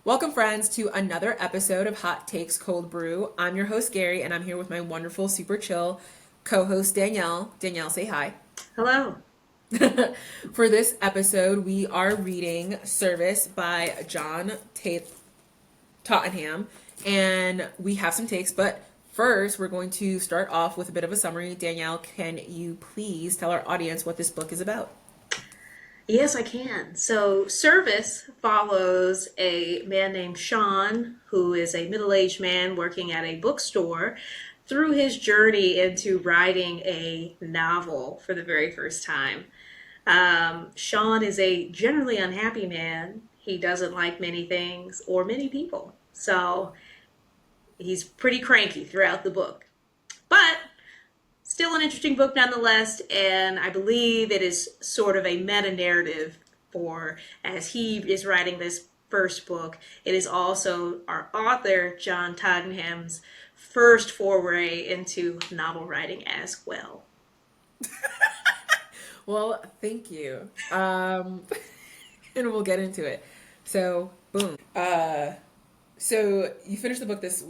Welcome, friends, to another episode of Hot Takes Cold Brew. I'm your host, Gary, and I'm here with my wonderful, super chill co host, Danielle. Danielle, say hi. Hello. For this episode, we are reading Service by John Tottenham, and we have some takes, but first, we're going to start off with a bit of a summary. Danielle, can you please tell our audience what this book is about? Yes, I can. So, Service follows a man named Sean, who is a middle aged man working at a bookstore, through his journey into writing a novel for the very first time. Sean is a generally unhappy man. He doesn't like many things or many people. So, he's pretty cranky throughout the book. But still an interesting book nonetheless, and I believe it is sort of a meta narrative for as he is writing this first book. It is also our author, John Tottenham's first foray into novel writing as well. Well, thank you. And we'll get into it. So, boom. So you finished the book this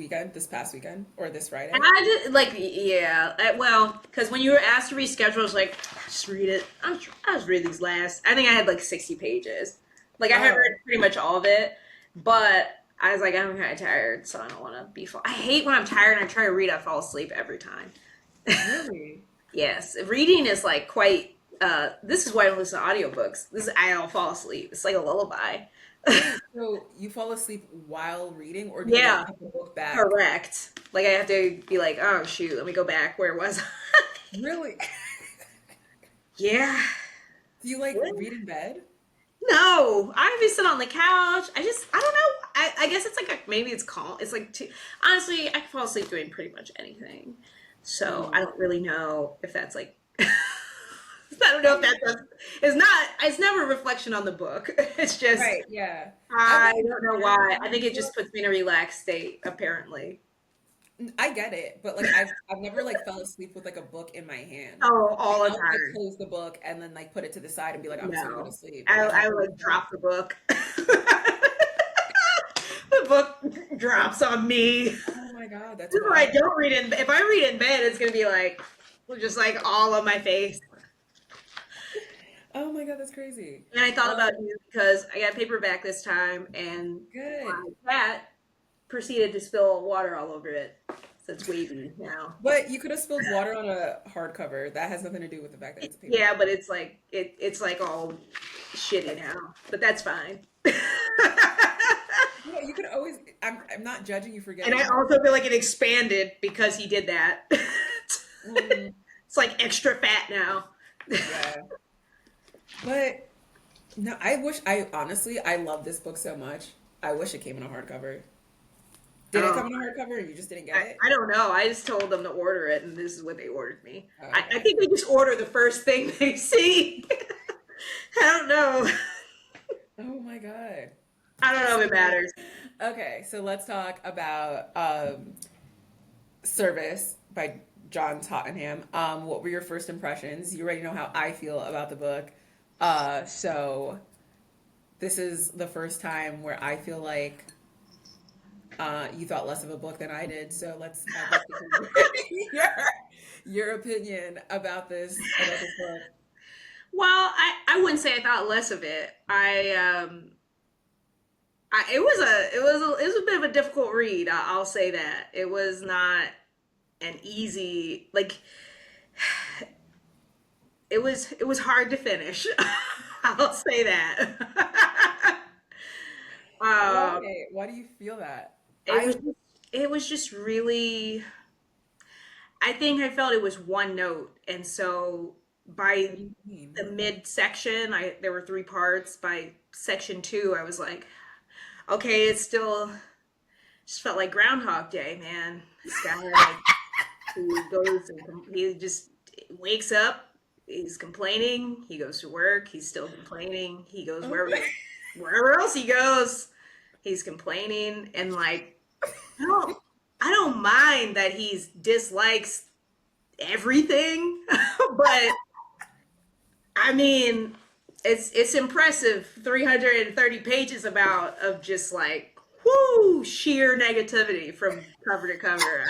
past weekend, or this Friday? I just like yeah, well, because when you were asked to reschedule, I was like, just read it. I was reading these last. I think I had like 60 pages. Like I had Oh, read pretty much all of it, but I was like, I'm kind of tired, so I don't want to be. I hate when I'm tired and I try to read, I fall asleep every time. really? Yes, reading is like quite. This is why I don't listen to audiobooks. I don't fall asleep. It's like a lullaby. Wait, so you fall asleep while reading, or do you like Yeah, put the book back? correct. Like I have to be like, oh shoot, let me go back. Where was I? Really? Yeah. Do you like read in bed? No, I be sit on the couch. I don't know. I guess it's like maybe it's calm. It's like too, honestly, I can fall asleep doing pretty much anything. So I Mm. don't really know if that's like I don't know if that's it's not it's never a reflection on the book. It's just Right, yeah. I I wouldn't don't know care to why. I read think the it just book. puts me in a relaxed state, apparently. I get it, but like I've never like fell asleep with like a book in my hand. Oh, Like all the I'll like time. close the book and then like put it to the side and be like, I'm just gonna go to No. sleep, and I then I'll I read like the book. drop the book. The book drops on me. This Oh my God, that's is why I wild. don't read in. If I read in bed, it's gonna be like just like all on my face. Oh my God, that's crazy. And I thought Um, about you because I got paperback this time, and Good. my cat proceeded to spill water all over it. So it's wavy now. But you could have spilled water on a hardcover. That has nothing to do with the fact that it's a Yeah, paperback. but it's like it's like all shitty now. But that's fine. You know, you could always. I'm not judging you for And getting I a hard. also feel like it expanded because he did that. Mm, It's like extra fat now. yeah, but no, I wish. I honestly, I love this book so much. I wish it came in a hardcover. Did it Oh, come in a hardcover and you just didn't get it? I don't know. I just told them to order it, and this is what they ordered me. Oh, I okay. think they just order the first thing they see. I don't know. Oh my God. I don't know if it So, matters. okay, so let's talk about Service by John Tottenham. What were your first impressions? You already know how I feel about the book. So this is the first time where I feel like you thought less of a book than I did. So I'd like to hear your opinion about this book. Well, I wouldn't say I thought less of it. It was it was a bit of a difficult read. I'll say that it was not an easy like it was hard to finish. I'll say that. um, Why? Why do you feel that? it was it was just really. I think I felt it was one note, and so by What do you mean? the midsection, I there were three parts. By section two, I was like, okay, it's still just felt like Groundhog Day, man. This guy like he goes and he just wakes up, he's complaining, he goes to work, he's still complaining, he goes Oh wherever else he goes, he's complaining, and like I don't I don't mind that he's dislikes everything, but I mean it's impressive 330 pages about of just like woo, sheer negativity from cover to cover.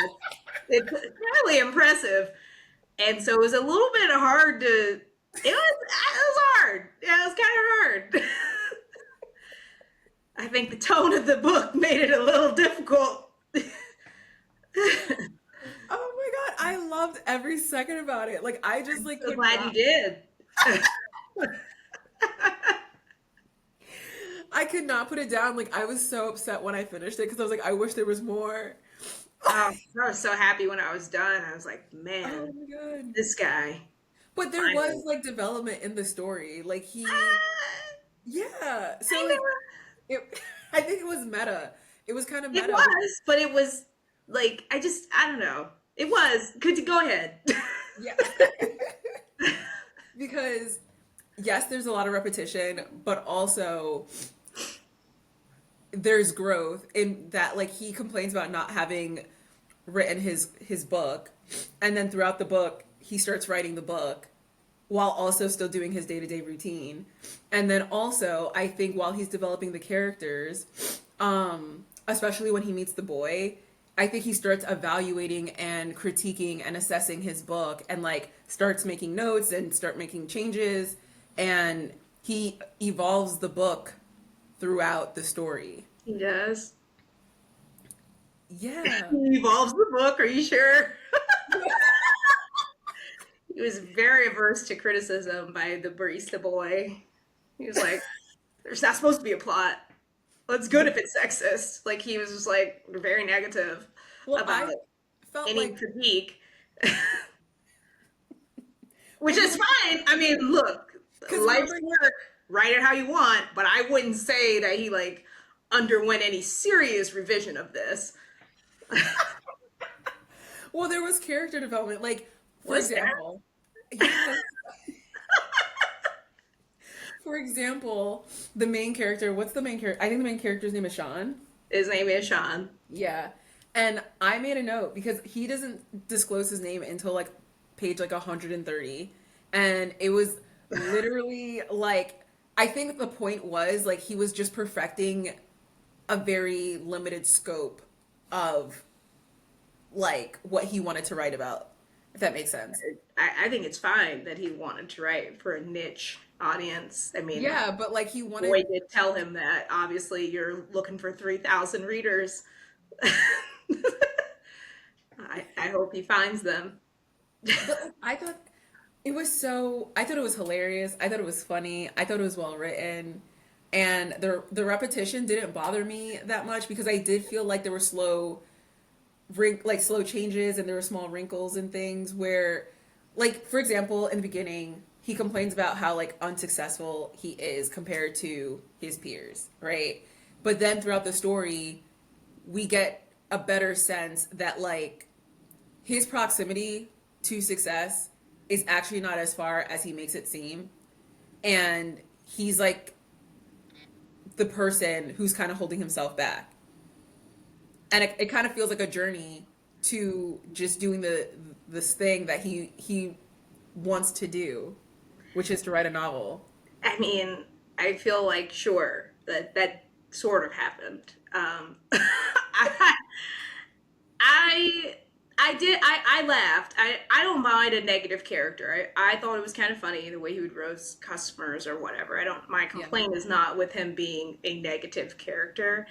It's fairly impressive. And so it was a little bit hard to, it was hard. Yeah, it was kind of hard. I think the tone of the book made it a little difficult. Oh my god, I loved every second about it. Like I just like So could glad you not did. I could not put it down. Like I was so upset when I finished it because I was like, I wish there was more. Oh, I was so happy when I was done. I was like, Oh man, my god. this guy But there was finally. like development in the story. Like he Ah, yeah. So kind like of. it I think it was meta. It was kind of It meta because was, but it was like I don't know. It was. Could you go ahead? yeah. Because yes, there's a lot of repetition, but also there's growth in that like he complains about not having written his book, and then throughout the book he starts writing the book while also still doing his day-to-day routine. And then also I think while he's developing the characters, especially when he meets the boy, I think he starts evaluating and critiquing and assessing his book and like starts making notes and start making changes, and he evolves the book throughout the story. He does. Yeah. He evolves the book. Are you sure? He was very averse to criticism by the barista boy. He was like, "There's not supposed to be a plot. Well, it's good if it's sexist." Like he was just like very negative Well, about I felt any like critique, which well, is fine. I mean, look, because life's remember, work. Write it how you want, but I wouldn't say that he like underwent any serious revision of this. well, there was character development. Like, for Was there? example, yes, for example, the main character. What's the main character? I think the main character's name is Sean. His name is Sean. Yeah, and I made a note because he doesn't disclose his name until like page like 130, and it was literally like I think the point was like he was just perfecting a very limited scope of like what he wanted to write about, if that makes sense. I think it's fine that he wanted to write for a niche audience. I mean, Yeah, but like he boy wanted, did tell him that obviously you're looking for 3,000 readers. I hope he finds them. but like, I thought it was so. I thought it was hilarious. I thought it was funny. I thought it was well written, and the repetition didn't bother me that much because I did feel like there were slow changes and there were small wrinkles and things where, like for example, in the beginning he complains about how like unsuccessful he is compared to his peers, right? But then throughout the story we get a better sense that like his proximity to success is actually not as far as he makes it seem, and he's like the person who's kind of holding himself back, and it kind of feels like a journey to just doing this thing that he wants to do, which is to write a novel. I mean, I feel like sure that that sort of happened. I, I I laughed. I don't mind a negative character. I thought it was kind of funny the way he would roast customers or whatever. I don't my Yeah. complaint is not with him being a negative character.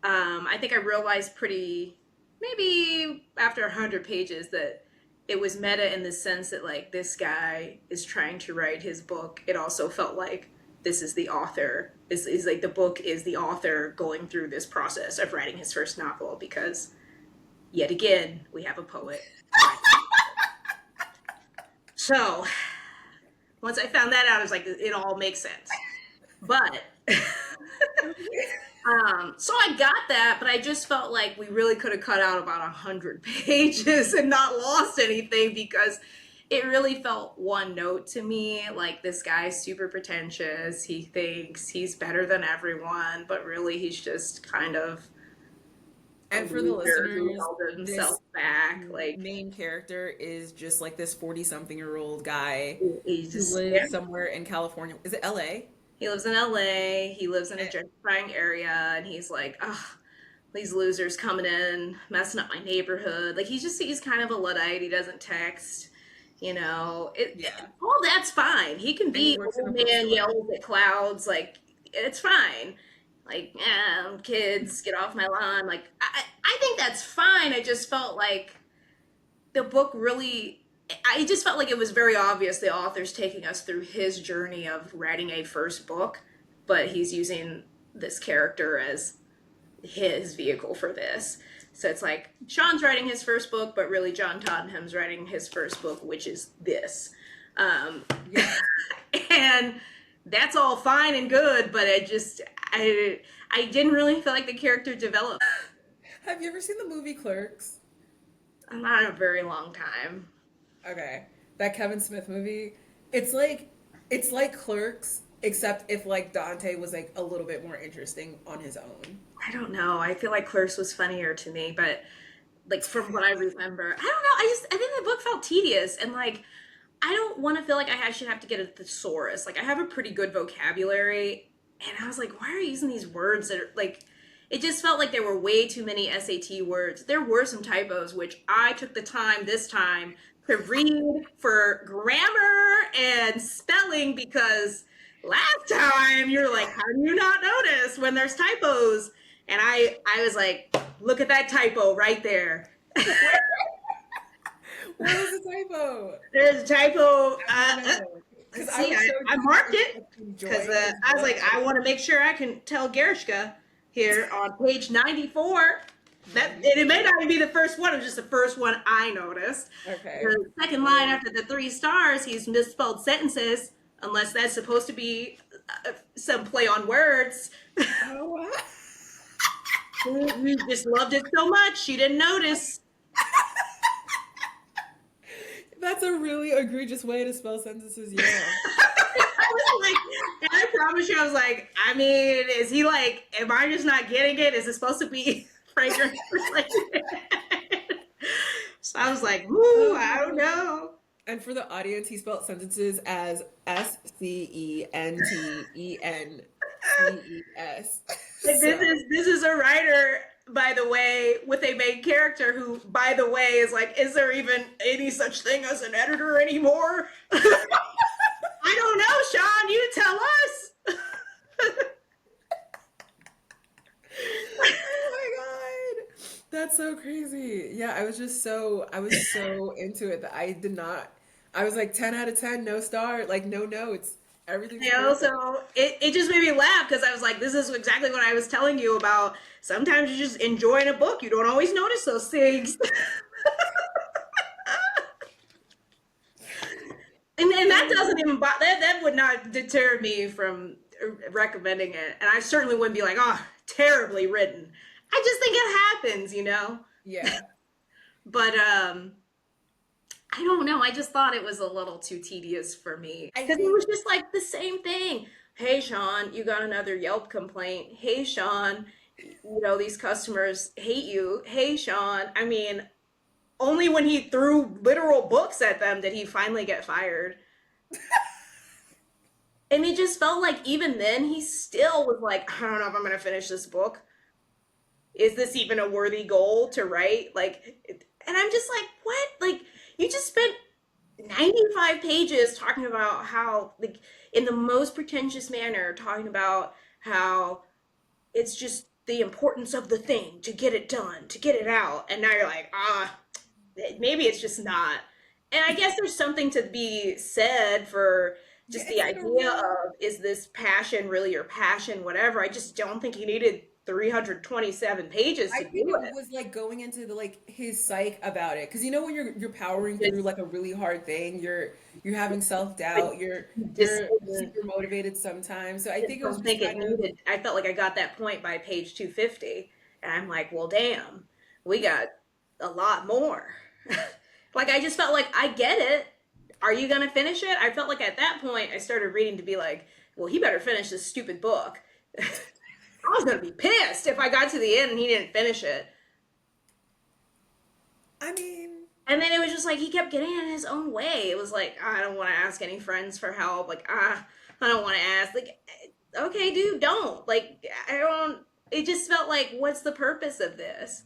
I think I realized pretty maybe after 100 pages that it was meta in the sense that like this guy is trying to write his book. It also felt like this is the author. Is like the book is the author going through this process of writing his first novel because yet again we have a poet. So once I found that out, I was like, it all makes sense. But so I got that, but I just felt like we really could have cut out about 100 pages and not lost anything because it really felt one note to me. Like this guy's super pretentious. He thinks he's better than everyone, but really he's just kind of a And for the loser who listeners, held himself this back. Like main character is just like this 40-something-year-old guy he's who just yeah. lives somewhere in California. Is it LA? He lives in LA. He lives in a Eh, gentrifying area, and he's like, oh, these losers coming in, messing up my neighborhood. Like he's kind of a Luddite. He doesn't text. Yeah. All that's fine. He can And he be works in a old man bookstore. yells at clouds. Like it's fine. Like, kids, get off my lawn. Like I think that's fine. I just felt like the book really. I just felt like it was very obvious the author's taking us through his journey of writing a first book, but he's using this character as his vehicle for this. So it's like Sean's writing his first book, but really John Tottenham's writing his first book, which is this. Yeah. And that's all fine and good, but I didn't really feel like the character developed. Have you ever seen the movie Clerks? Not in a very long time. Okay. That Kevin Smith movie. It's like Clerks, except if like Dante was like a little bit more interesting on his own. I don't know. I feel like Clerks was funnier to me, but like from what I remember, I don't know. I think the book felt tedious and like I don't want to feel like I should have to get a thesaurus. Like I have a pretty good vocabulary, and I was like, why are you using these words that are like? It just felt like there were way too many SAT words. There were some typos, which I took the time this time to read for grammar and spelling because last time you're like, how do you not notice when there's typos? And I was like, look at that typo right there. What was the typo? There's a typo. I want to know. Because I See, was so I used marked to it because enjoying this I was book. like, I want to make sure I can tell Garishka here on page 94 that and it may not even be the first one. It was just the first one I noticed. Okay. The second line after the 3 stars, he's misspelled sentences, unless that's supposed to be some play on words. Oh, wow. You just loved it so much, you didn't notice. That's a really egregious way to spell sentences, yeah. I was like, and I promise you, I was like, I mean, is he like, am I just not getting it? Is it supposed to be fragrance related? So I was like, ooh, I don't know. And for the audience, he spelled sentences as SCENTENCES. Like So, this is a writer, by the way, with a main character who, by the way, is like, is there even any such thing as an editor anymore? I don't know, Sean. You tell us. oh my god, that's so crazy. Yeah, I was so into it that I did not. I was like 10 out of 10, no star, like no notes. Everything's perfect. So it just made me laugh because I was like, this is exactly what I was telling you about. Sometimes you just enjoying a book. You don't always notice those things. And that doesn't even that would not deter me from recommending it. And I certainly wouldn't be like, oh, terribly written. I just think it happens. Yeah. But I don't know. I just thought it was a little too tedious for me I because it was think just like the same thing. Hey, Sean, you got another Yelp complaint. Hey, Sean, these customers hate you. Hey, Sean. I mean, only when he threw literal books at them did he finally get fired. And it just felt like even then he still was like, I don't know if I'm going to finish this book. Is this even a worthy goal to write? Like, and I'm just like, what? Like, you just spent 95 pages talking about how, like, in the most pretentious manner, talking about how it's just the importance of the thing to get it done, to get it out. And now you're like, maybe it's just not. And I guess there's something to be said for yeah, just the it's like a idea real. of is this passion really your passion, whatever. I just don't think he needed 327 pages I to think do it was like going into the like his psyche about it, because when you're powering through it. like a really hard thing, you're having self doubt, Just you're super motivated sometimes. So I think it was don't just think it kind of needed. I felt like I got that point by page 250, and I'm like, well, damn, we got a lot more. Like I just felt like I get it. Are you gonna finish it? I felt like at that point I started reading to be like, well, he better finish this stupid book. I was gonna be pissed if I got to the end and he didn't finish it. I mean, And then it was just like he kept getting in his own way. It was like, I don't want to ask any friends for help. Like, I don't want to ask. Like, okay, dude, don't. Like, I don't. It just felt like, what's the purpose of this?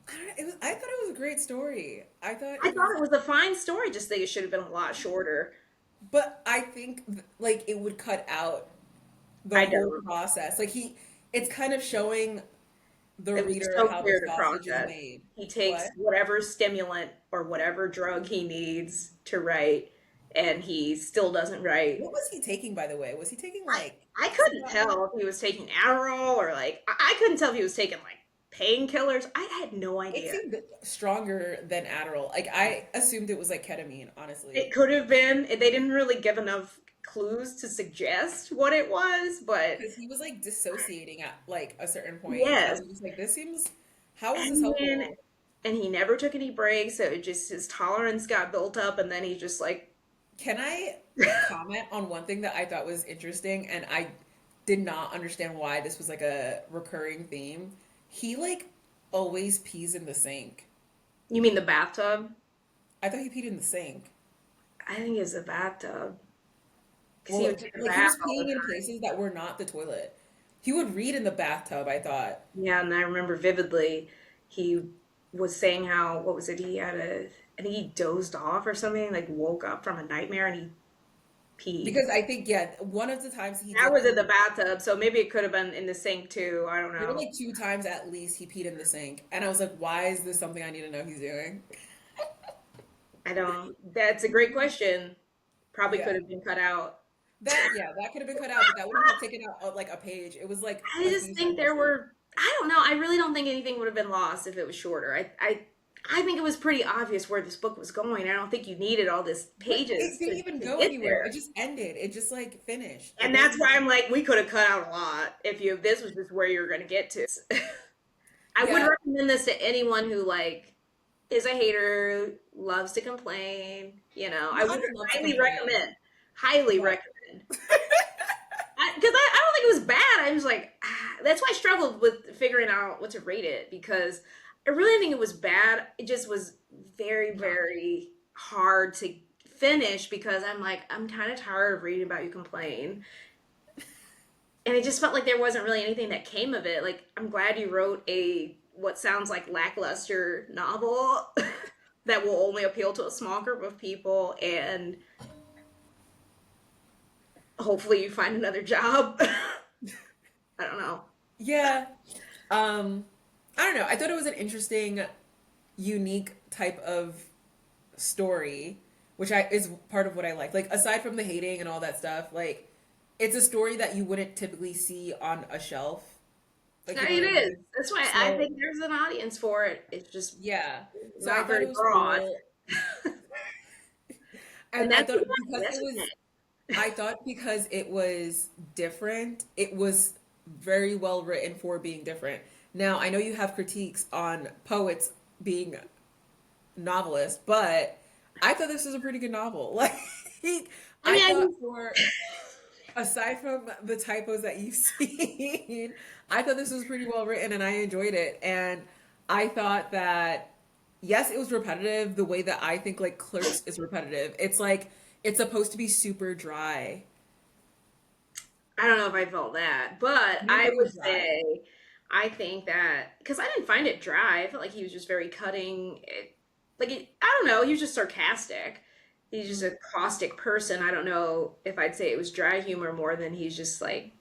I thought it was a great story. I thought I it was, thought it was a fine story, just think it should have been a lot shorter. but I think like it would cut out the I whole don't. process. Like it's kind of showing the It was reader so how the clear to sausage is process. made. He What? takes whatever stimulant or whatever drug he needs to write, and he still doesn't write. What was he taking, by the way? Was he taking I like I couldn't Oxycontin? tell if he was taking Adderall or like I couldn't tell if he was taking like painkillers. I had no It idea. seemed stronger than Adderall. Like I assumed it was like ketamine, honestly. It could have been. They didn't really give enough clues to suggest what it was, but Because he was like dissociating at like a certain point, and I yes. was just like, this seems. How is this And then helpful? and he never took any breaks, so it just his tolerance got built up, and then he just like Can I comment on one thing that I thought was interesting, and I did not understand why this was like a recurring theme? He like always pees in the sink. you mean the bathtub? I thought he peed in the sink. I think it's the bathtub because he Well, would take a like he bath was all the peeing in time. places that were not the toilet. He would read in the bathtub, I thought. Yeah, and I remember vividly he was saying how what was it? He had a I think he dozed off or something, like woke up from a nightmare and he peed. Because I think, yeah, one of the times he That did was in the pee, bathtub, so maybe it could have been in the sink too. I don't there were know. like two times at least he peed in the sink. And I was like, why is this something I need to know he's doing? I don't. That's a great question. Probably could Yeah. have been cut out. Yeah, that could have been cut out, but that wouldn't have taken out like a page. It was like I a just few think there sentences. were. I don't know. I really don't think anything would have been lost if it was shorter. I think it was pretty obvious where this book was going. I don't think you needed all this But it pages didn't even to go get anywhere. It there. just ended. It just like finished. It And that's wasn't why even, I'm like, we could have cut out a lot if you. This was just where you were going to get to. I would yeah, recommend this to anyone who like is a hater, loves to complain. You know, I no, I would don't love to highly complain. recommend. Highly But recommend. Because I don't think it was bad. I was like, that's why I struggled with figuring out what to rate it because I really think it was bad. It just was very, no. very hard to finish because I'm like, I'm kind of tired of reading about you complain. And it just felt like there wasn't really anything that came of it. Like, I'm glad you wrote a what sounds like lackluster novel that will only appeal to a small group of people and hopefully you find another job. I don't know. Yeah. Um, I don't know. I thought it was an interesting, unique type of story, which I is part of what I like. Like aside from the hating and all that stuff, like it's a story that you wouldn't typically see on a shelf. Like you know It what I is. mean? That's why I So think there's an audience for it. It's just yeah. So I not thought very it was broad. cool. And And I that's thought because that's it okay. was I thought because it was different, it was very well written for being different. Now, I know you have critiques on poets being novelists, but I thought this was a pretty good novel. Like, I I mean, thought for aside from the typos that you've seen, I thought this was pretty well written and I enjoyed it. And I thought that yes, it was repetitive the way that I think like Clerks is repetitive. It's like it's supposed to be super dry. I don't know if I felt that, but You didn't I think it would was dry? say I think that because I didn't find it dry. I felt like he was just very cutting. I don't know. He was just sarcastic. He's just Mm. a caustic person. I don't know if I'd say it was dry humor more than he's just like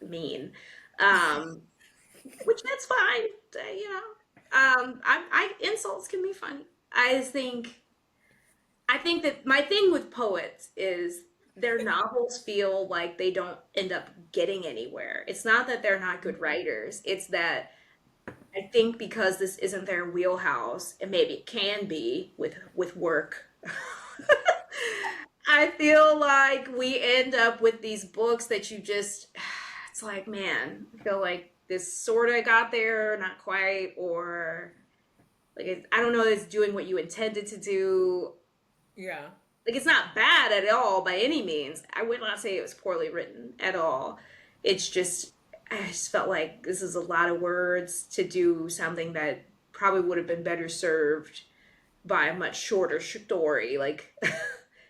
mean. Um, which that's fine. You know, insults can be funny. I think that my thing with poets is their novels feel like they don't end up getting anywhere. It's not that they're not good writers. It's that I think because this isn't their wheelhouse, and maybe it can be with work. I feel like we end up with these books that you just it's like, man, I feel like this sort of got there, not quite, or I don't know that it's doing what you intended to do. Yeah. Like it's not bad at all by any means. I would not say it was poorly written at all. It's just I just felt like this is a lot of words to do something that probably would have been better served by a much shorter story. Like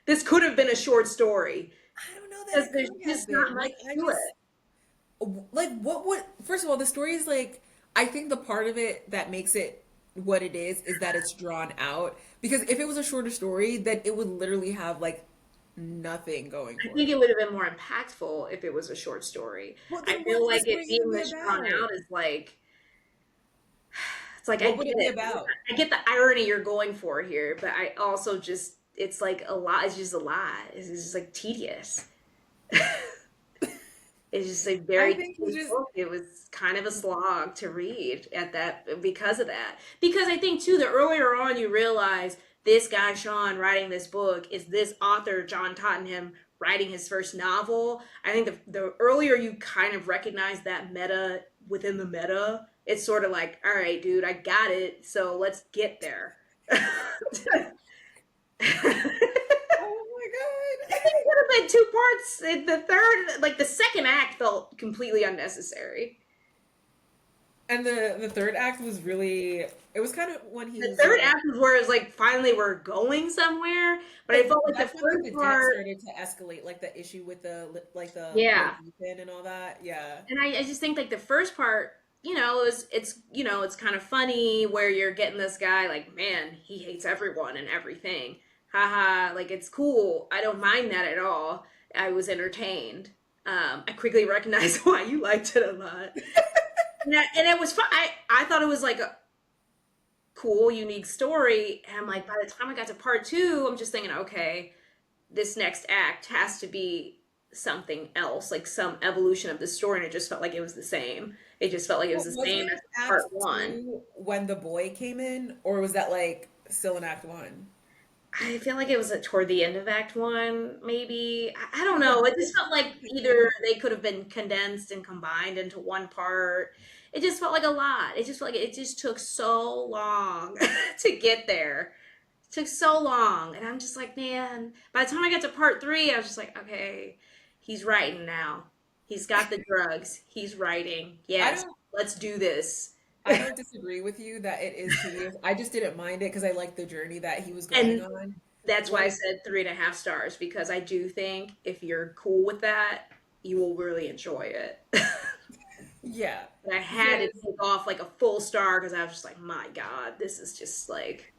this could have been a short story I don't know that because it there's could have just not been. much Like I to just it. like what would first of all the story is like I think the part of it that makes it what it is that it's drawn out because if it was a shorter story then it would literally have like nothing going I for think it. it would have been more impactful if it was a short story. Well I then feel what's the like it story being even be this drawn about? out is like, it's like I What get would it be it. about? I get the irony you're going for here, but I also just, it's like a lot. It's just a lot. It's just like tedious. It's just a I very think he tedious just book. It was kind of a slog to read at that because of that. Because I think too, the earlier on you realize this guy Sean writing this book is this author John Tottenham writing his first novel. I think the earlier you kind of recognize that meta within the meta, it's sort of like, all right, dude, I got it. So let's get there. oh my god. It could have been two parts. The third, like the second act, felt completely unnecessary. And the third act was really it was kind of when he The was third act was where it's like finally we're going somewhere, but I but felt like the that's when like first the debt part, started to escalate, like the issue with the yeah. Ethan and all that. Yeah. And I just think like the first part, it's kind of funny where you're getting this guy like, man, he hates everyone and everything. Haha, like it's cool. I don't mind that at all. I was entertained. I quickly recognized why you liked it a lot. And it was fun. I thought it was like a cool, unique story. And I'm like, by the time I got to part two, I'm just thinking, okay, this next act has to be something else, like some evolution of the story. And it just felt like it was the same. It just felt like it was Well, the wasn't same it as Act part one. Two when the boy came in, or was that like still in Act One? I feel like it was toward the end of Act One, maybe. I don't Because the know. It boy just felt like came either in. they could have been condensed and combined into one part. It just felt like a lot. It just felt like it just took so long to get there. It took so long. And I'm just like, man, by the time I got to part three, I was just like, okay, he's writing now. He's got the drugs. He's writing. I Yes, don't. let's do this. I don't disagree with you that it is tedious. I just didn't mind it because I liked the journey that he was going And on. that's why I When said 3.5 stars, because I do think if you're cool with that, you will really enjoy it. yeah, But I had to because take off like a full star because I was just like, my God, this is just like,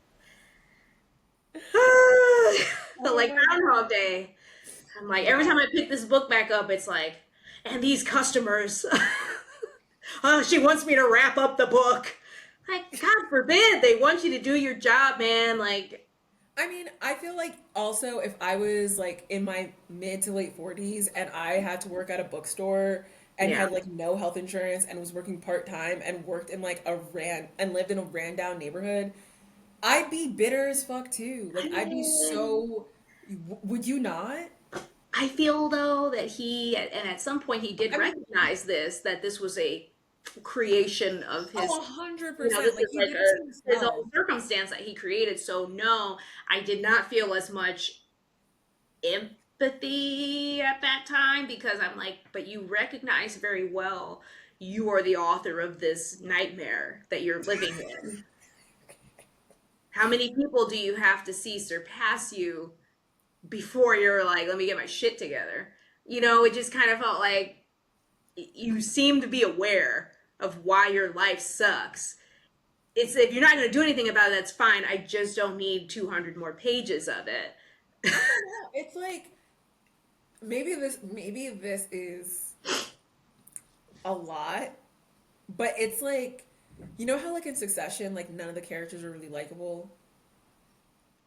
but oh like my god. Groundhog Day. I'm like, every Yeah. time I pick this book back up, it's like, and these customers, oh, she wants me to wrap up the book. Like, God forbid they want you to do your job, man. Like, I mean, I feel like also if I was like in my mid to late 40s and I had to work at a bookstore and yeah. had like no health insurance and was working part-time and worked in like a ran and lived in a ran down neighborhood, I'd be bitter as fuck too. I Like I'd be mean, so would you not? I feel though that and at some point he did I mean, recognize this, that this was a creation of oh, his, this 100%. Like is he like did it to his own himself. circumstance that he created. So no, I did not feel as much empathy at that time because I'm like, but you recognize very well you are the author of this nightmare that you're living in. How many people do you have to see surpass you before you're like, let me get my shit together? It just kind of felt like you seem to be aware of why your life sucks. It's if you're not going to do anything about it, that's fine. I just don't need 200 more pages of it. I don't know. It's like maybe this is a lot, but it's like you know how like in Succession, like none of the characters are really likable.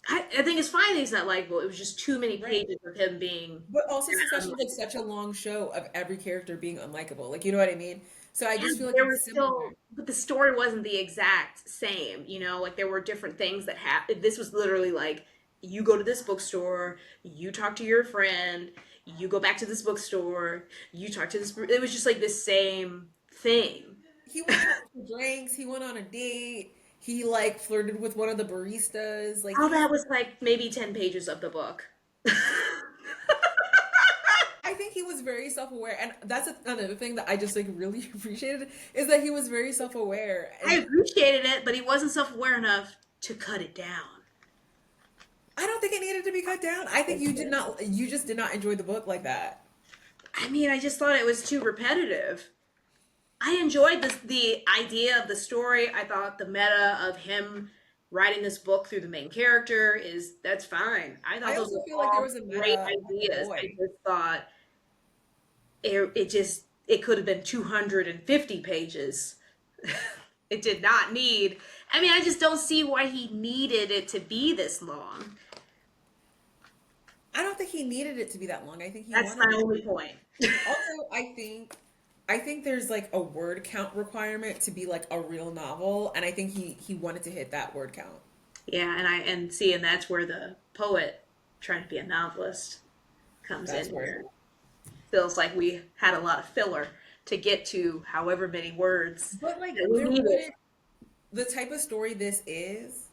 I think it's fine that he's not likable. It was just too many Right. pages of him being But also Succession is like such a unlikable. long show of every character being unlikable. Like you know what I mean? So I Yeah, just feel like there was it's similar. still, but the story wasn't the exact same. Like there were different things that happened. This was literally like you go to this bookstore, you talk to your friend, you go back to this bookstore, you talk to this. It was just like the same thing. He went out for drinks, he went on a date, he like flirted with one of the baristas. Like All he that was like maybe 10 pages of the book. I think he was very self-aware and that's another thing that I just like really appreciated is that he was very self-aware I and appreciated it, but he wasn't self aware enough to cut it down. I don't think it needed to be cut down. I think you just did not enjoy the book like that. I mean, I just thought it was too repetitive. I enjoyed the idea of the story. I thought the meta of him writing this book through the main character is that's fine. I thought I those also were feel like there all was a great meta of the ideas. I boy. just thought it could have been 250 pages. It did not need. I mean, I just don't see why he needed it to be this long. I don't think he needed it to be that long. I think he That's wanted my it. only point. Also, I think there's like a word count requirement to be like a real novel, and I think he wanted to hit that word count. Yeah, and that's where the poet trying to be a novelist comes That's in where here. Feels like we had a lot of filler to get to however many words but like that we there needed. wouldn't the type of story this is,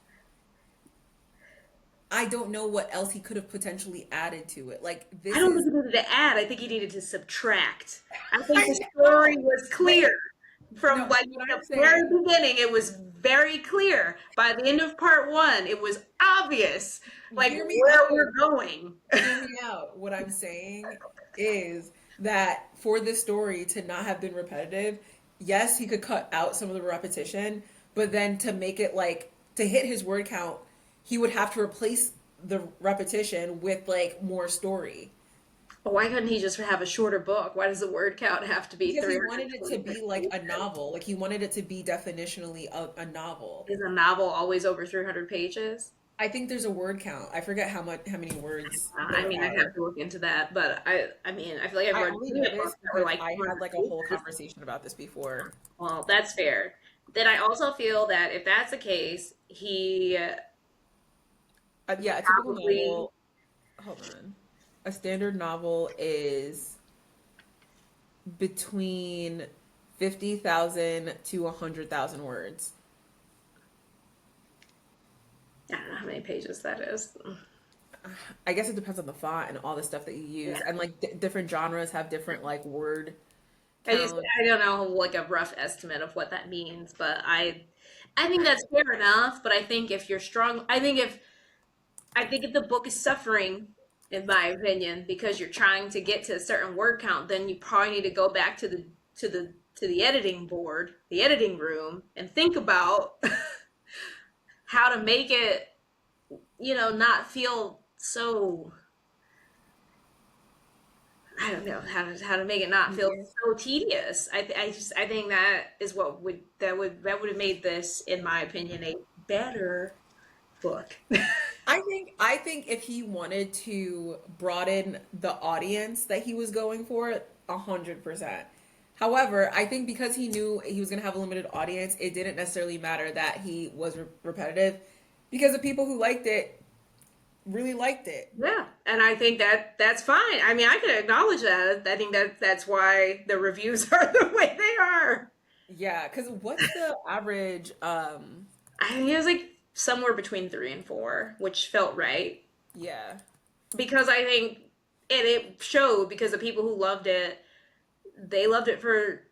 I don't know what else he could have potentially added to it. Like I this don't think is he needed to add. I think he needed to subtract. I think I the story know. was clear Wait, from no, so like what the I'm very saying, beginning. It was very clear. By the end of part one, it was obvious like hear me where out. we're going. Hear me out. What I'm saying is that for this story to not have been repetitive, yes, he could cut out some of the repetition, but then to make it like to hit his word count, he would have to replace the repetition with like more story. Why couldn't he just have a shorter book? Why does the word count have to be Because he wanted it to 326 be like a pages? novel. Like he wanted it to be definitionally a novel. Is a novel always over 300 pages? I think there's a word count. I forget how many words I there mean, I'd have are. to look into that, but I mean, I feel like I've I read only plenty know of this books that were because like I had 200 like a whole pages. conversation about this before. Well, that's fair. Then I also feel that if that's the case, he Yeah, a typical probably novel. Hold on. A standard novel is between 50,000 to 100,000 words. I don't know how many pages that is. I guess it depends on the font and all the stuff that you Yeah, use. And like different genres have different like word I just count. I don't know like a rough estimate of what that means, but I think that's fair enough. But I think if you're strong, I think if the book is suffering, in my opinion, because you're trying to get to a certain word count, then you probably need to go back to the editing board, the editing room, and think about how to make it, not feel so. I don't know how to make it not feel Tedious. so tedious. I think that is what would have made this, in my opinion, a better book. I think if he wanted to broaden the audience that he was going for, 100%. However, I think because he knew he was going to have a limited audience, it didn't necessarily matter that he was repetitive because the people who liked it really liked it. Yeah, and I think that that's fine. I mean, I can acknowledge that. I think that's why the reviews are the way they are. Yeah, because what's the average? I mean, it was like somewhere between 3 and 4, which felt right Yeah, because I think it showed because the people who loved it, they loved it for.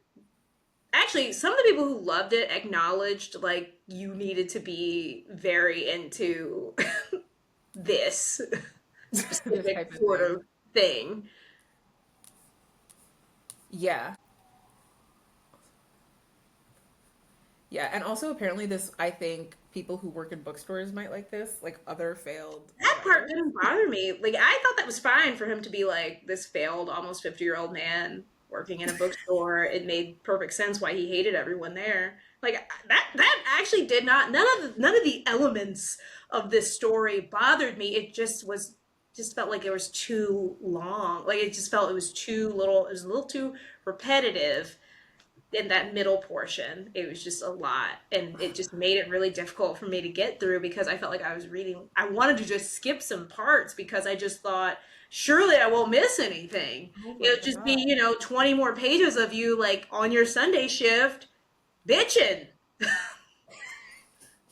Actually, some of the people who loved it acknowledged like you needed to be very into this this specific type of sort thing. of thing. Yeah, yeah, and also apparently this. I think people who work in bookstores might like this, like other failed That part writers. didn't bother me. Like I thought that was fine for him to be like this failed, almost 50-year-old man working in a bookstore. It made perfect sense why he hated everyone there. Like that actually did not none of the elements of this story bothered me. It just felt like it was too long. Like it just felt it was too little. It was a little too repetitive in that middle portion. It was just a lot, and it just made it really difficult for me to get through because I felt like I was reading. I wanted to just skip some parts because I just thought surely I won't miss anything. Oh my It'll just be, god! 20 more pages of you like on your Sunday shift bitching.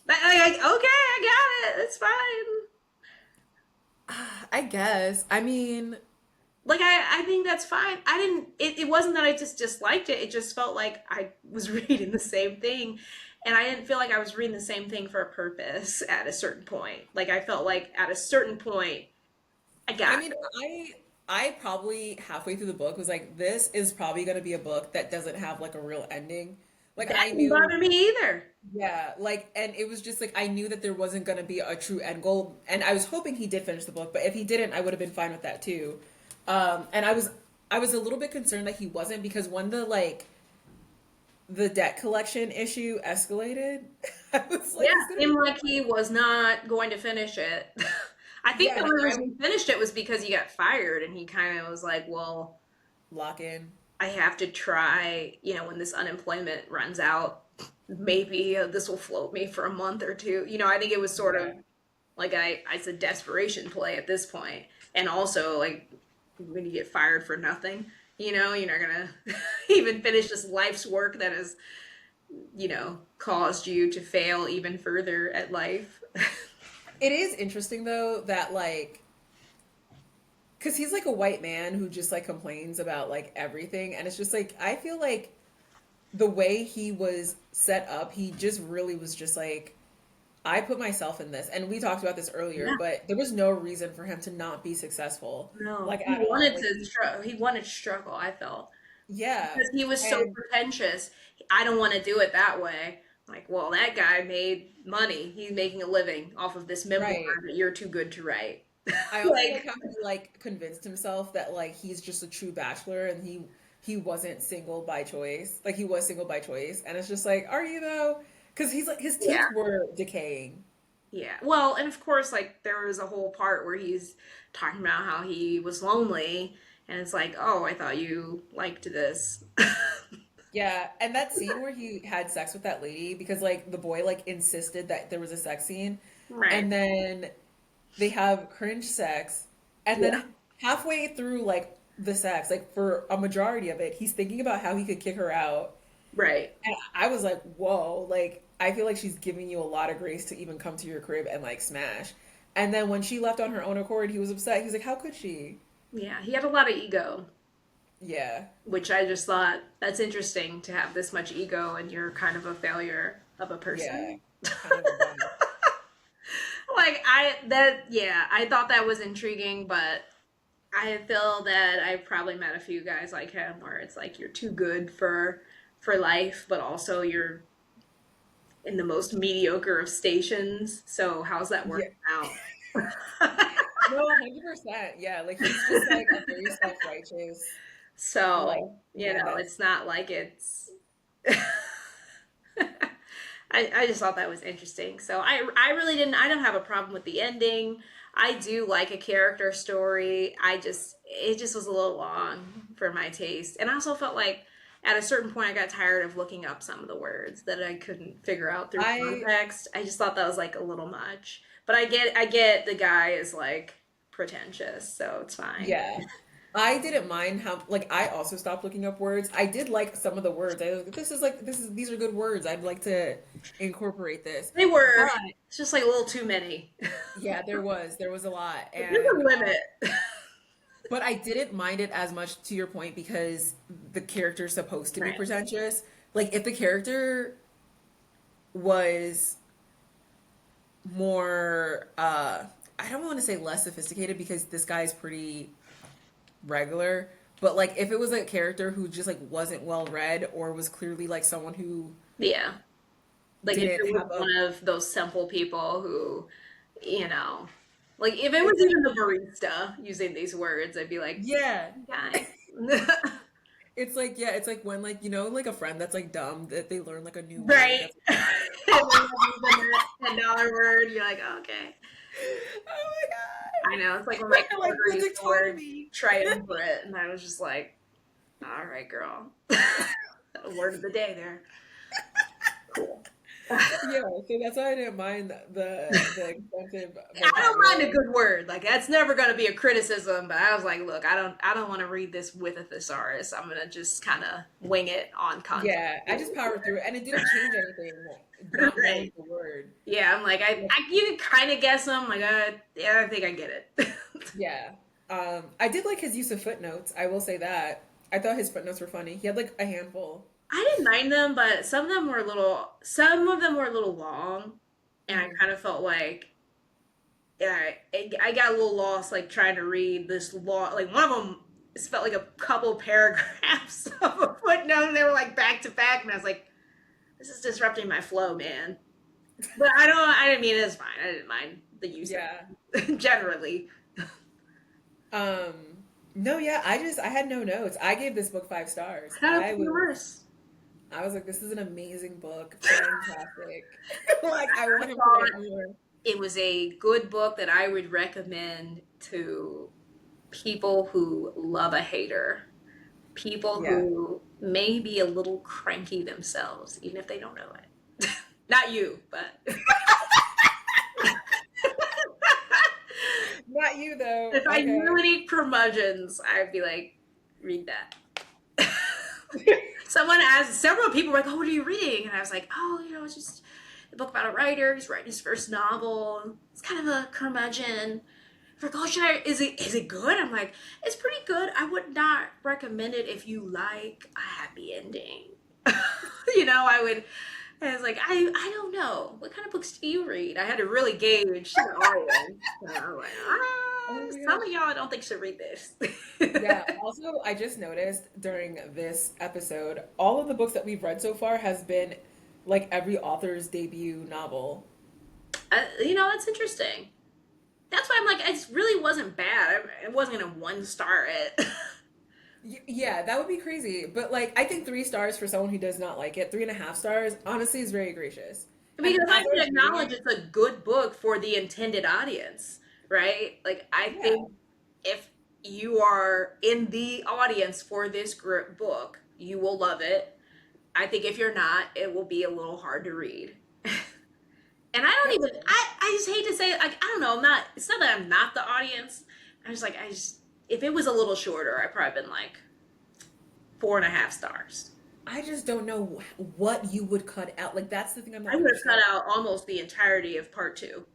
Like, okay, I got it. It's fine. I guess. I mean, Like I think that's fine. I didn't it wasn't that I just disliked it. It just felt like I was reading the same thing and I didn't feel like I was reading the same thing for a purpose at a certain point. Like I felt like at a certain point I I got mean, it. I probably halfway through the book was like, this is probably going to be a book that doesn't have like a real ending. Like That I didn't knew, bother me either. yeah, like, and it was just like I knew that there wasn't going to be a true end goal, and I was hoping he did finish the book, but if he didn't, I would have been fine with that too. And I was a little bit concerned that he wasn't because when the debt collection issue escalated, I was like, Yeah, he's gonna be seemed like he was not going to finish it. I think yeah, the and only I reason he finished it was because he got fired, and he kind of was like, "Well, lock in. I have to try. When this unemployment runs out, maybe this will float me for a month or two." I think it was sort of Yeah, like it's a desperation play at this point, and also like when you get fired for nothing, you're not gonna even finish this life's work that has caused you to fail even further at life. it is interesting though that like because he's like a white man who just like complains about like everything, and it's just like I feel like the way he was set up, he just really was just like I put myself in this, and we talked about this earlier, Yeah. but there was no reason for him to not be successful, No, like he at all. wanted Like to struggle. He wanted to struggle. I felt yeah, because he was so and pretentious. I don't want to do it that way. Like, well, that guy made money. He's making a living off of this memoir right. that you're too good to write. I also like Like, how he like convinced himself that like he's just a true bachelor and he wasn't single by choice. Like he was single by choice, and it's just like, are you though? Because he's like his yeah, teeth were decaying. yeah. Well, and of course, like there was a whole part where he's talking about how he was lonely, and it's like, oh, I thought you liked this. Yeah, and that scene where he had sex with that lady because like the boy like insisted that there was a sex scene, Right. and then they have cringe sex, and Yeah. then halfway through like the sex, like for a majority of it, he's thinking about how he could kick her out. Right. And I was like, whoa, like I feel like she's giving you a lot of grace to even come to your crib and like smash. And then when she left on her own accord, he was upset. He was like, how could she? Yeah. He had a lot of ego, Yeah. which I just thought that's interesting to have this much ego and you're kind of a failure of a Yeah. person. Kind of a bummer. Like I thought that was intriguing, but I feel that I probably met a few guys like him where it's like you're too good for life, but also you're in the most mediocre of stations. So how's that Yeah. working out? No, 100%. Yeah. Like he's just like a very self-righteous, like So, man that's it's not like it's I just thought that was interesting. So I really didn't I don't have a problem with the ending. I do like a character story. It just was a little long for my taste. And I also felt like at a certain point I got tired of looking up some of the words that I couldn't figure out through I context. I just thought that was like a little much. But I get the guy is like pretentious, so it's fine. yeah. I didn't mind how like I also stopped looking up words. I did like some of the words. I was like, this is these are good words. I'd like to incorporate this. They were. But It's just like a little too many. yeah, there was a lot. There's a And limit. but I didn't mind it as much to your point because the character's supposed to be Right. pretentious. Like if the character was more I don't want to say less sophisticated because this guy's pretty regular, but like if it was a character who just like wasn't well read or was clearly like someone who Yeah. Like if didn't it was have a one of those simple people who, you know, like if it was it's like even the barista using these words, I'd be like, yeah. guy. It's like yeah, it's like when like you know like a friend that's like dumb that they learn like a new word Right. that's And then you use the $10 word, you're like, okay. oh my I know. It's like when my god. Like coworker the used the word dichotomy. triumvirate, and I was just like, all right, girl. Word of the day there. Cool. Yeah, so that's why I didn't mind the extensive I don't mind a vocabulary. good word. Like that's never going to be a criticism, but I was like, look, I don't want to read this with a thesaurus. I'm going to just kind of wing it on context. Yeah, I just powered through it, and it didn't change anything. Not knowing Right. the word. Yeah, I'm like Like, you can kind of guess them. Like yeah, I think I get it. yeah, I did like his use of footnotes. I will say that. I thought his footnotes were funny. He had like a handful. I didn't mind them, but some of them were a little long, and I Mhm. kind of felt like yeah, I got a little lost like trying to read this law. Like one of them, it felt like a couple paragraphs of a footnote. And they were like back to back, and I was like, "This is disrupting my flow, man." But I don't. I didn't mean it's fine. I didn't mind the use Yeah. generally. No, yeah, I had no notes. I gave this book 5 stars. Kind of yours. I was like, this is an amazing book, fantastic. Like I I want him to thought write more. it was a good book that I would recommend to people who love a hater, people Yeah. who may be a little cranky themselves, even if they don't know it. Not you, but Not you though. if I Okay. really need curmudgeons, I'd be like, read that. Someone asked, several people were like, "Oh, what are you reading?" And I was like, "Oh, it's just a book about a writer. He's writing his first novel. It's kind of a curmudgeon." They're like, "Oh, is it good?" I'm like, "It's pretty good. I would not recommend it if you like a happy ending." I would. I was like, I don't know. What kind of books do you read? I had to really gauge the audience. So I was like, Oh my some gosh. of y'all I don't think should read this. Yeah. Also, I just noticed during this episode, all of the books that we've read so far has been like every author's debut novel. It's interesting. That's why I'm like, it really wasn't bad. It wasn't gonna one star it. Yeah, that would be crazy. But like, I think 3 stars for someone who does not like it, 3.5 stars, honestly, is very gracious. And Because I as I can was reading acknowledge it, it's a good book for the intended audience, right? Like, I yeah, think if you are in the audience for this book, you will love it. I think if you're not, it will be a little hard to read. And I don't that's even, I just hate to say it, like, I don't know, it's not that I'm not the audience. If it was a little shorter, I'd probably been like 4.5 stars. I just don't know what you would cut out. Like that's the thing I'm I not would have cut understanding. out almost the entirety of part two.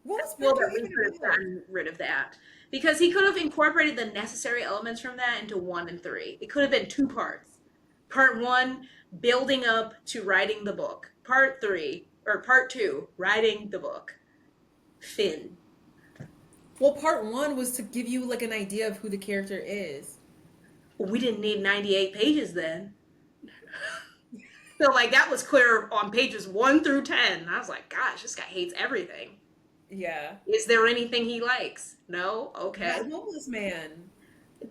What I was feel part two that we even could have about? gotten rid of that because he could have incorporated the necessary elements from that into one and three. It could have been two parts. Part one, building up to writing the book. Part three, or part two, writing the book. Finn. Well, part one was to give you like an idea of who the character is. We didn't need 98 pages then. So, like, that was clear on pages 1 through 10. I was like, gosh, this guy hates everything. Yeah, Is there anything he likes? No? that Okay. homeless man.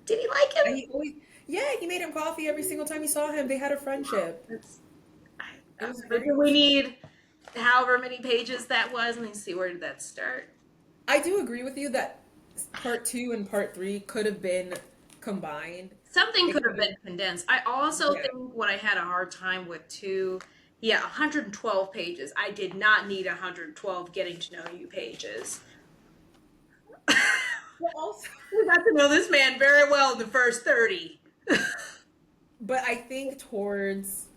Did he like him? And he always, yeah, he made him coffee every single time he saw him. They had a friendship. That's, It was do very we sweet. need however many pages that was? Let me see, where did that start? I do agree with you that part two and part three could have been combined. Something It could could have have, been condensed. I also yeah. think what I had a hard time with too, yeah, 112 pages. I did not need 112 getting to know you pages. Well, also, We got to know this man very well in the first 30. but I think towards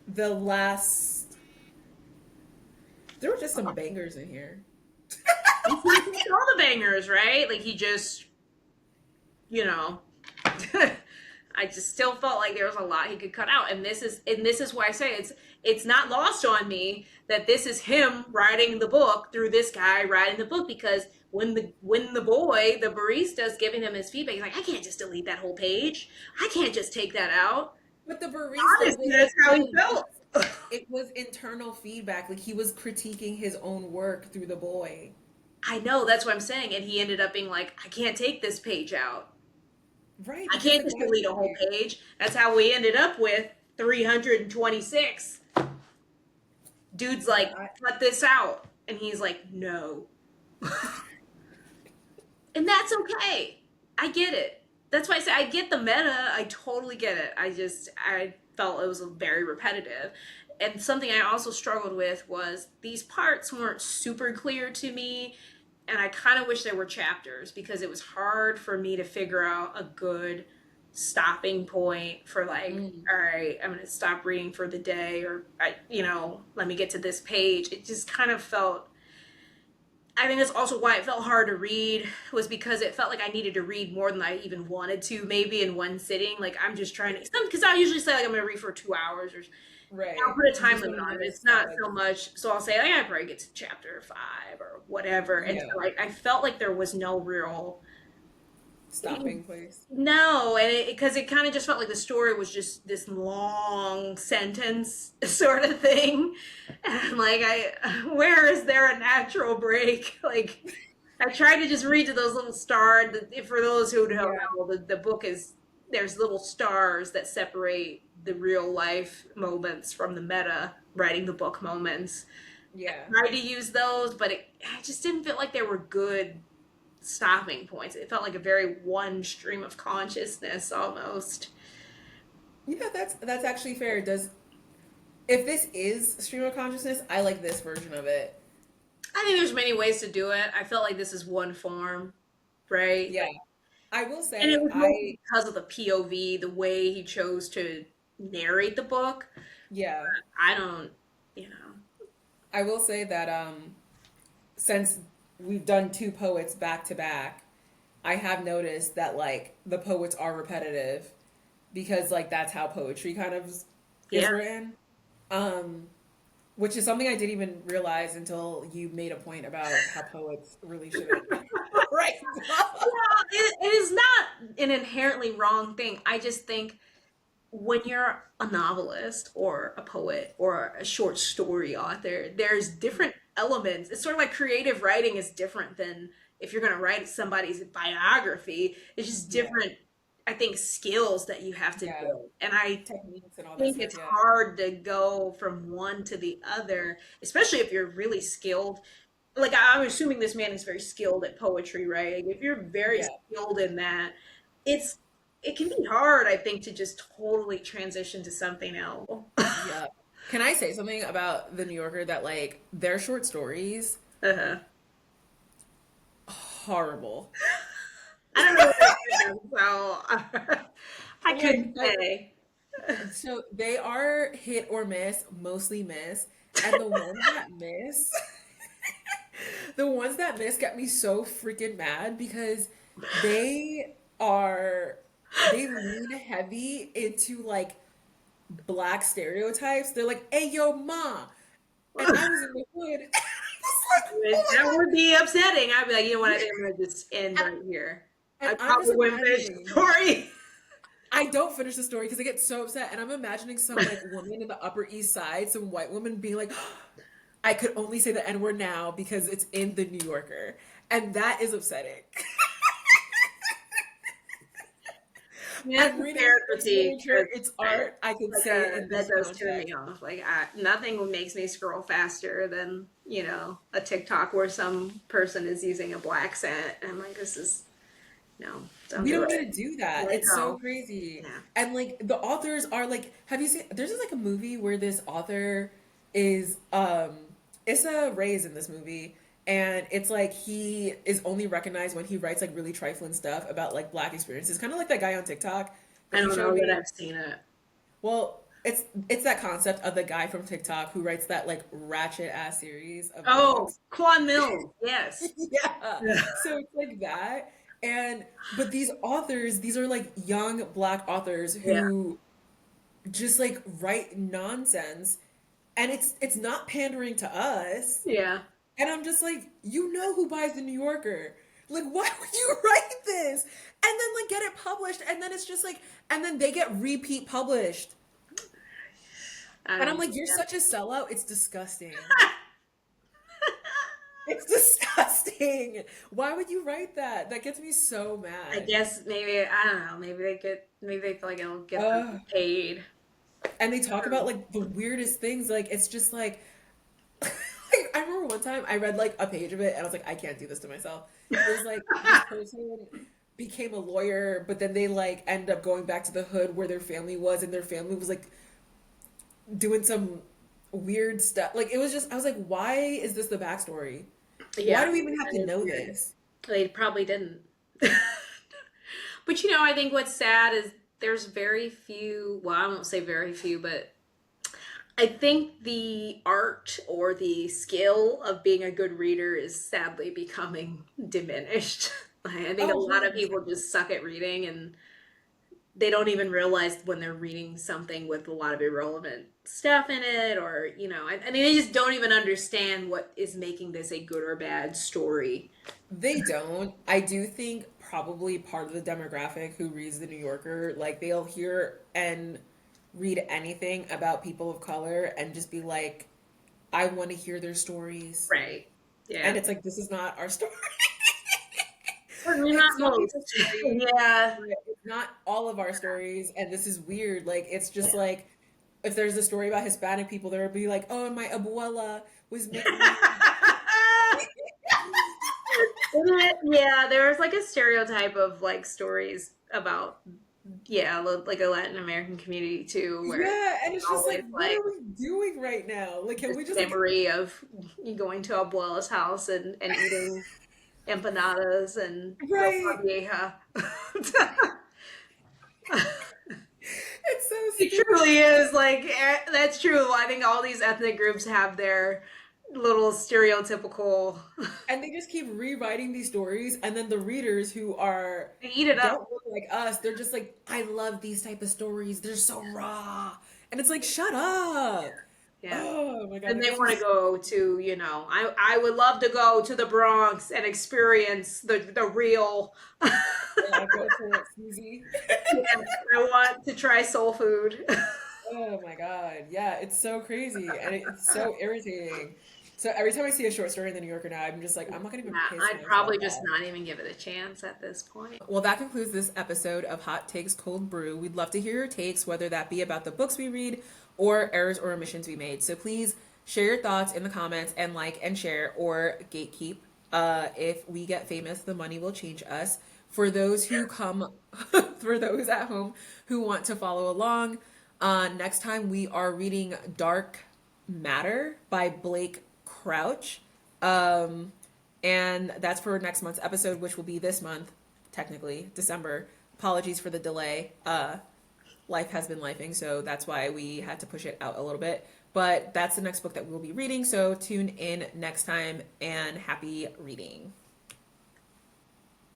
the last, there were just some bangers in here. He picked all the bangers, right? Like he just, you know, I just still felt like there was a lot he could cut out, and this is why I say it's not lost on me that this is him writing the book through this guy writing the book because when the boy the barista is giving him his feedback, he's like, I can't just delete that whole page. I can't just take that out. But the barista Honestly, was that's how he saying felt. it was internal feedback. Like he was critiquing his own work through the boy. I know that's what I'm saying, and he ended up being like, I can't take this page out. Right, I because can't like just why would delete a whole you? page. That's how we ended up with 326. Dude's Yeah, like, cut this out. And he's like, no. And that's okay. I get it. That's why I say I get the meta. I totally get it. I felt it was very repetitive. And something I also struggled with was these parts weren't super clear to me. And I kind of wish there were chapters because it was hard for me to figure out a good stopping point for like, mm, all right, I'm going to stop reading for the day or, let me get to this page. It just kind of felt, I think that's also why it felt hard to read was because it felt like I needed to read more than I even wanted to maybe in one sitting. Like I'm just trying to, because I usually say like I'm going to read for 2 hours or I'll Right. put a You time just limit want to on it. know It's it's not not like so much. So I'll say, I probably get to chapter 5 or whatever. And yeah, so I felt like there was no real stopping place. no, and because it kind of just felt like the story was just this long sentence sort of thing. And I'm like, where is there a natural break? Like, I tried to just read to those little stars. For those who don't Yeah. know, the book is there's little stars that separate the real life moments from the meta writing the book moments. Yeah. I tried to use those, but I just didn't feel like they were good stopping points. It felt like a very one stream of consciousness almost. Yeah, that's actually fair. Does if this is stream of consciousness, I like this version of it. I think there's many ways to do it. I felt like this is one form, right? Yeah. I will And it say was I mostly because of the POV, the way he chose to narrate the book. yeah, I don't, you know. I will say that since we've done two poets back to back, I have noticed that like the poets are repetitive because like that's how poetry kind of is Yeah. written. Um which is something I didn't even realize until you made a point about how poets really shouldn't write Well, it is not an inherently wrong thing. I just think when you're a novelist or a poet or a short story author, there's different elements. It's sort of like creative writing is different than if you're going to write somebody's biography. It's just yeah, different, I think, skills that you have to yeah, build. And I techniques and all that think stuff. it's Yeah, hard to go from one to the other, especially if you're really skilled. Like I'm assuming this man is very skilled at poetry, right? Like, if you're very yeah, skilled in that, it's it can be hard, I think, to just totally transition to something else. yeah. Can I say something about the New Yorker that like their short stories Uh-huh. horrible. I don't really read them, so I Like couldn't say. so they are hit or miss, mostly miss, and the ones that miss, the ones that miss get me so freaking mad because they are they lean heavy into like black stereotypes. They're like, "Hey, yo, ma," and I was in the hood. It's like, oh my That god! would be upsetting. I'd be like, you know what? I think I'm gonna just end And, right here. and I I'm just probably wouldn't finish the imagining. story. I don't finish the story because I get so upset, and I'm imagining some like woman in the Upper East Side, some white woman being like, I could only say the N word now because it's in the New Yorker. And that is upsetting. That's I'm a reading fair it's critique. literature, it's art. I can Like say it in that this does turn me context. off. Like nothing makes me scroll faster than a TikTok where some person is using a black accent. And I'm like, this is no, don't We do don't need it. to do that. Like It's so no, crazy. yeah. And like the authors are like, have you seen there's just like a movie where this author is Issa Rae's in this movie and it's like he is only recognized when he writes like really trifling stuff about like black experiences. Kind of like that guy on TikTok I that you don't showed know that me. I've seen it. Well, it's that concept of the guy from TikTok who writes that like ratchet ass series of Oh, books. Quan Mills. Yes. Yeah. So it's like that. And but these authors, these are like young black authors Yeah. who just like write nonsense and it's not pandering to us. Yeah. And I'm just like, you know who buys the New Yorker. Like, why would you write this? And then like get it published and then it's just like and then they get repeat published. I And I'm don't. like, you're Yeah. such a sellout. It's disgusting. It's disgusting. Why would you write that? That gets me so I mad. guess maybe I don't know. Maybe they feel like it'll get them Ugh. paid. And they talk about like the weirdest things. Like it's just like, like I remember one time I read like a page of it and I was like, I can't do this to myself. It was like this person became a lawyer, but then they like end up going back to the hood where their family was, and their family was like doing some weird stuff. Like it was just I was like, why is this the backstory? Why Yeah, do we even have that to is know weird. this? They probably didn't. But I think what's sad is there's very few, well, I won't say very few, but I think the art or the skill of being a good reader is sadly becoming diminished. I think a Oh, lot of 100%. people just suck at reading and they don't even realize when they're reading something with a lot of irrelevant stuff in it, or I mean, they just don't even understand what is making this a good or bad story. They don't. I do think probably part of the demographic who reads the New Yorker, like they'll hear and read anything about people of color and just be like, I want to hear their stories. Right. And Yeah. it's like, this is not our story. Certainly It's not some most. people's story, Yeah. but it's not all of our stories. And this is weird. Like, it's just like, if there's a story about Hispanic people, there would be like, oh, and my abuela was making me. Yeah, there's like a stereotype of like stories about, yeah, like a Latin American community too, where it's Yeah, and it's just always like, what like are we doing right now? Like, can this we just like, memory of you going to Abuela's house and eating empanadas and right? ropa vieja. It's so It stupid. truly is like that's true. I think all these ethnic groups have their little stereotypical. And they just keep rewriting these stories, and then the readers who are They eat it up. don't look like us, they're just like, I love these type of stories. They're so raw. And it's like, shut up. Yeah. Oh my God, And it they makes me want to so go to, I would love to go to the Bronx and experience the real. go to Susie. Yes, I want to try soul food. Oh my God. Yeah, it's so crazy and it's so irritating. So every time I see a short story in the New Yorker now, I'm just like, I'm not gonna even Yeah, piss I'd myself probably just off. not even give it a chance at this point. Well, that concludes this episode of Hot Takes Cold Brew. We'd love to hear your takes, whether that be about the books we read or errors or omissions we made. So please share your thoughts in the comments and like and share or gatekeep. If we get famous, the money will change us. For those who come, for those at home who want to follow along, next time we are reading Dark Matter by Blake Crouch. And that's for next month's episode, which will be this month, technically, December. Apologies for the delay. Life has been lifing, so that's why we had to push it out a little bit. But that's the next book that we'll be reading, so tune in next time and happy reading.